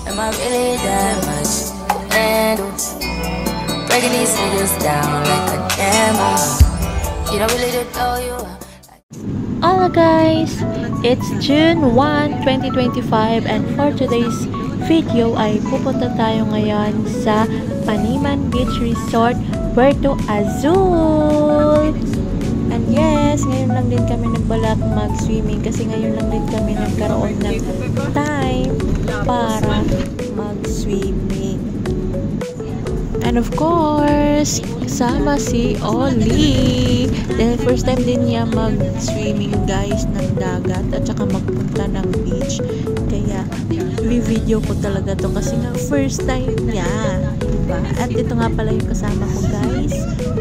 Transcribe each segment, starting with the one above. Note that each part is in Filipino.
Am I really that much to handle? Breaking these figures down like a camera. You don't really know you. Hello guys! It's June 1, 2025 and for today's video ay pupunta tayo ngayon sa Paniman Beach Resort, Puerto Azul! And yes, ngayon lang din kami nagbalak mag-swimming kasi ngayon lang din kami nagkaroon ng time para mag-swimming. And of course, kasama si Oli. Dahil first time din niya mag-swimming guys ng dagat at saka magpunta ng beach. Kaya, video ko talaga to kasi nga first time niya. Diba? At ito nga pala yung kasama ko guys.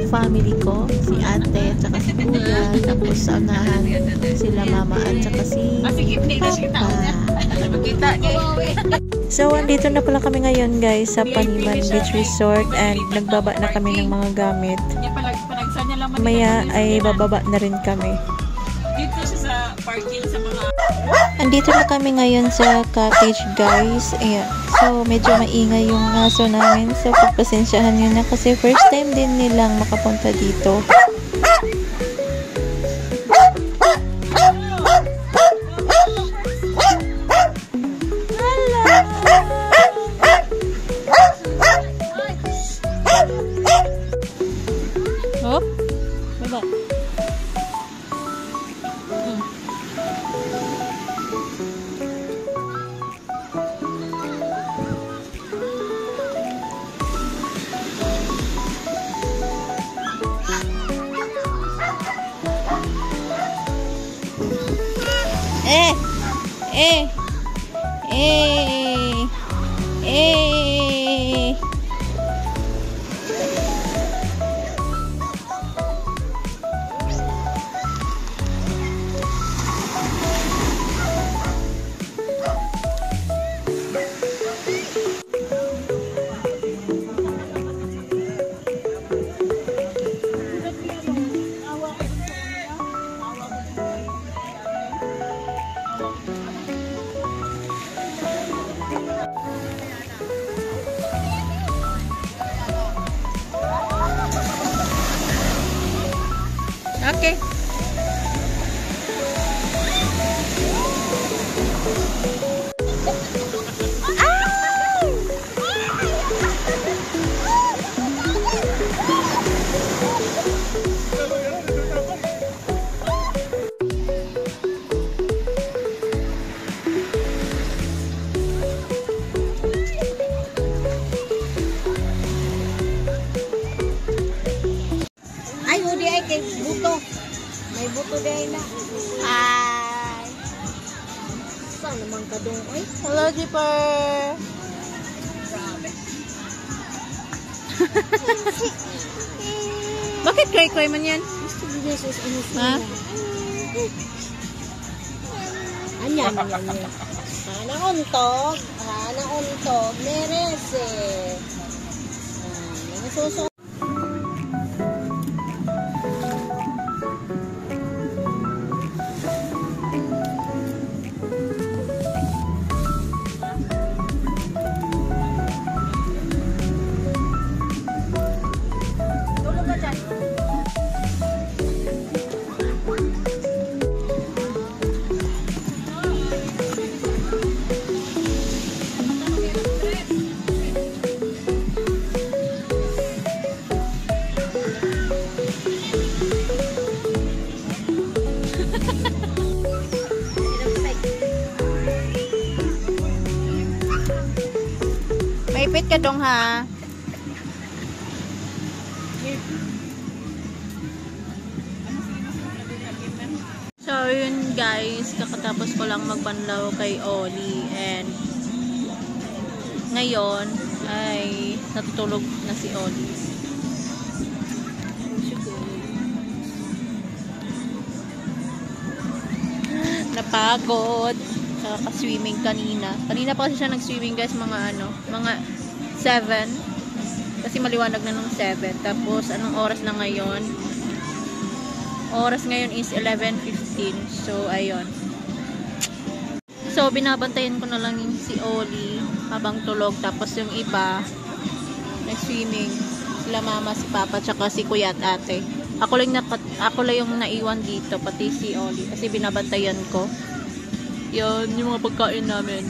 Family ko, si ate at saka si kuya. Tapos sa unahan, sila mama at saka si papa. So, andito na pala kami ngayon guys sa Paniman Beach Resort and nagbaba na kami ng mga gamit. Maya ay bababa na rin kami. Dito siya sa parking sa mga... Andito na kami ngayon sa cottage guys. Ayan. So, medyo maingay yung aso namin. So, pagpasensyahan nyo na kasi first time din nilang makapunta dito. Oh, baba. Okay. Ay, udi ay kay buto. May buto din na. Ay. Saan naman ka doon? Ay, Hello, Dipper! Bakit kray-kray man yan? Ha? Anyan, anyan. Hana untog. Hana untog. Merese. Nasuso. Maipit ka dong ha. So yun guys, kakatapos ko lang magbanlaw kay Oli and ngayon ay natutulog na si Oli. Napagod. Kakaswimming kanina. Kanina pa kasi siya nag-swimming guys, mga 7. Kasi maliwanag na nung 7. Tapos, anong oras na ngayon? Oras ngayon is 11:15. So, ayun. So, binabantayan ko na lang yung si Oli. habang tulog. Tapos yung iba, nag-swimming. Sila mama, si papa, tsaka si kuya at ate. Ako lang yung naiwan dito, pati si Oli. Kasi binabantayan ko. Yun, yung mga pagkain namin.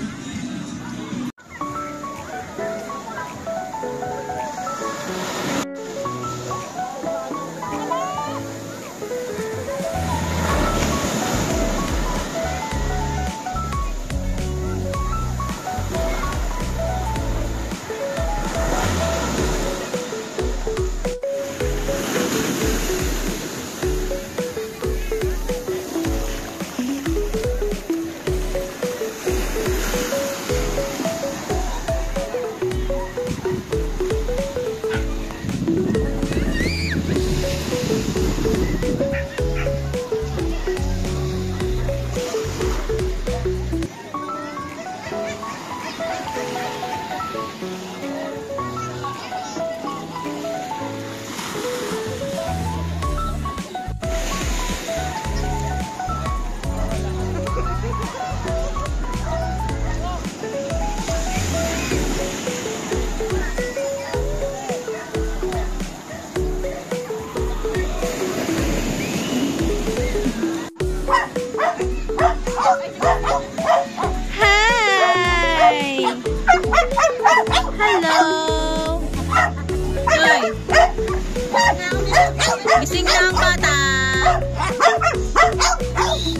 Hi! Hello! Uy! Gising na ang bata!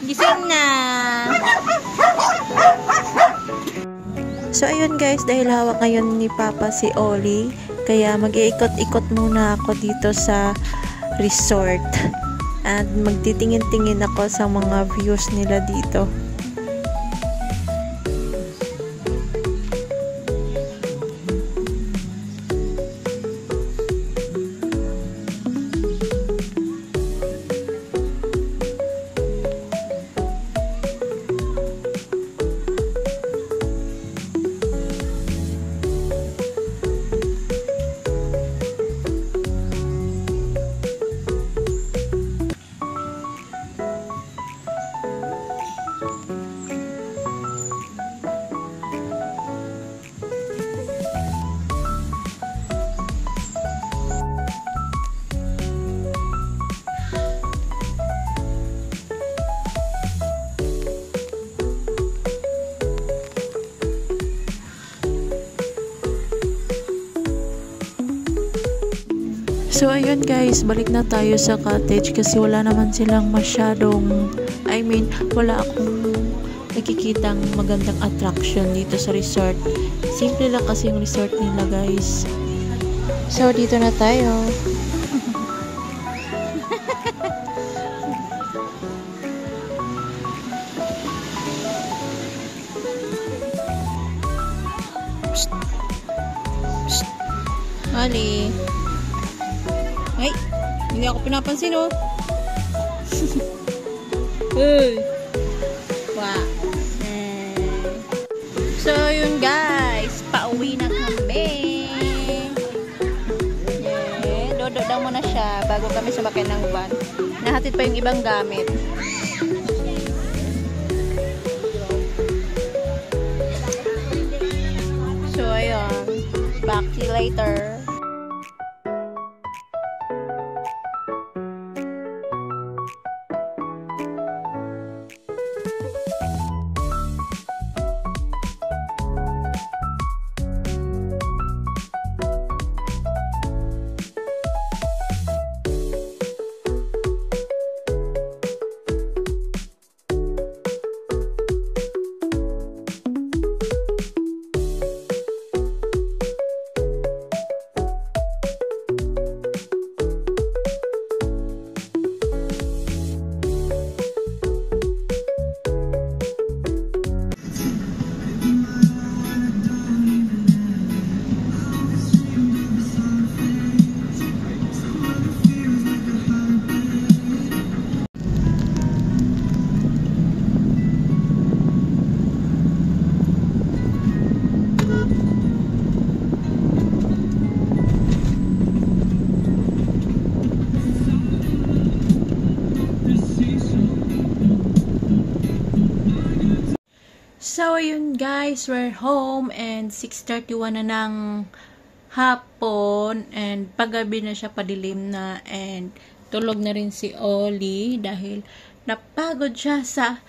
Gising na! So ayun guys, dahil hawak ngayon ni Papa si Oli, kaya mag-iikot-ikot muna ako dito sa resort. At magtitingin-tingin ako sa mga views nila dito. So ayun guys, balik na tayo sa cottage kasi wala naman silang masyadong, wala akong nakikitang magandang attraction dito sa resort. Simple lang kasi yung resort nila guys. So dito na tayo. Mali. Ay, hindi ako pinapansin, oh. Hey. Wow. So, yun guys. Pauwi na kami. Yeah. Dodo daw muna siya bago kami sumakay ng van. Nahatid pa yung ibang gamit. So, ayun. Back to you later. So, ayun guys, we're home and 6:31 na ng hapon and paggabi na siya, padilim na, and tulog na rin si Oli dahil napagod siya sa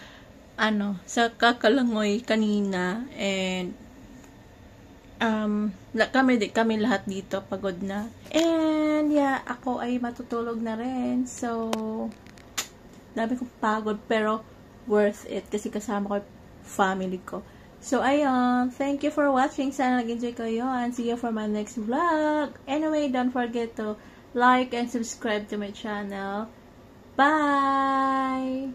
kakalangoy kanina, and kami lahat dito pagod na. And yeah, ako ay matutulog na rin. So, dami kong pagod pero worth it kasi kasama ko yung family ko. So, ayun. Thank you for watching. Sana nag-enjoy kayo and see you for my next vlog. Anyway, don't forget to like and subscribe to my channel. Bye!